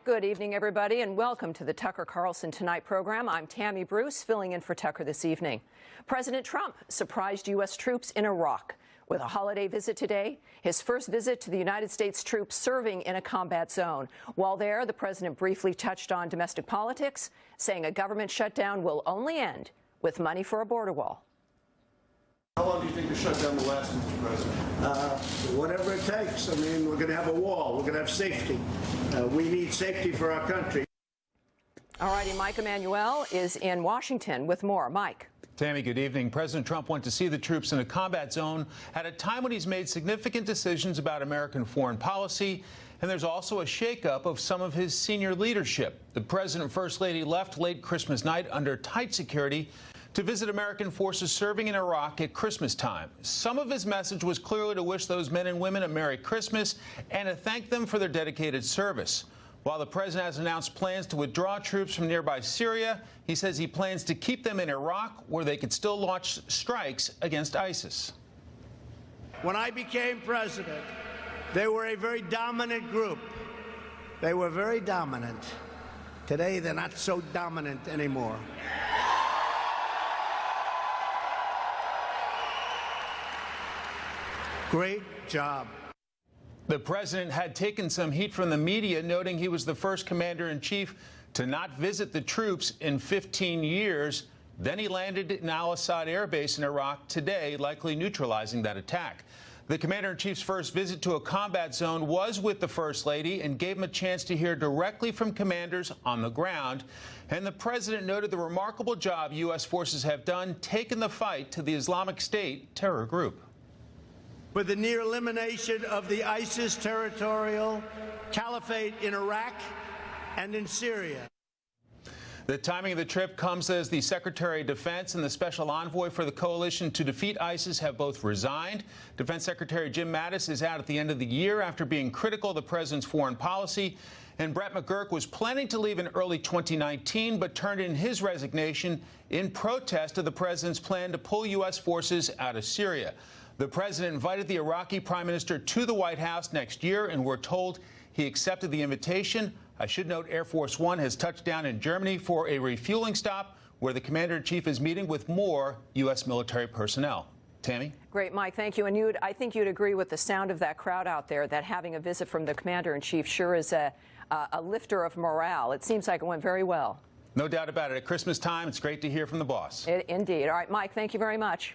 Good evening, everybody, and welcome to the Tucker Carlson Tonight program. I'm Tammy Bruce, filling in for Tucker this evening. President Trump surprised U.S. troops in Iraq with a holiday visit today, his first visit to the United States troops serving in a combat zone. While there, the president briefly touched on domestic politics, saying a government shutdown will only end with money for a border wall. How long do you think the shutdown will last, Mr. President? Whatever it takes. I mean, we're going to have a wall. We're going to have safety. We need safety for our country. All righty, Mike Emanuel is in Washington with more. Mike. Tammy, good evening. President Trump went to see the troops in a combat zone at a time when he's made significant decisions about American foreign policy, and there's also a shakeup of some of his senior leadership. The President and First Lady left late Christmas night under tight security to visit American forces serving in Iraq at Christmas time. Some of his message was clearly to wish those men and women a Merry Christmas and to thank them for their dedicated service. While the president has announced plans to withdraw troops from nearby Syria, he says he plans to keep them in Iraq, where they could still launch strikes against ISIS. When I became president, they were a very dominant group. They were very dominant. Today, they're not so dominant anymore. Great job. The president had taken some heat from the media, noting he was the first commander-in-chief to not visit the troops in 15 years. Then he landed in Al-Assad Air Base in Iraq today, likely neutralizing that attack. The commander-in-chief's first visit to a combat zone was with the First Lady and gave him a chance to hear directly from commanders on the ground. And the president noted the remarkable job U.S. forces have done taking the fight to the Islamic State terror group. With the near elimination of the ISIS territorial caliphate in Iraq and in Syria. The timing of the trip comes as the Secretary of Defense and the Special Envoy for the coalition to defeat ISIS have both resigned. Defense Secretary Jim Mattis is out at the end of the year after being critical of the president's foreign policy. And Brett McGurk was planning to leave in early 2019, but turned in his resignation in protest of the president's plan to pull U.S. forces out of Syria. The president invited the Iraqi prime minister to the White House next year, and we're told he accepted the invitation. I should note Air Force One has touched down in Germany for a refueling stop where the commander-in-chief is meeting with more U.S. military personnel. Tammy? Great, Mike. Thank you. And I think you'd agree with the sound of that crowd out there that having a visit from the commander-in-chief sure is a lifter of morale. It seems like it went very well. No doubt about it. At Christmas time, it's great to hear from the boss. Indeed. All right, Mike, thank you very much.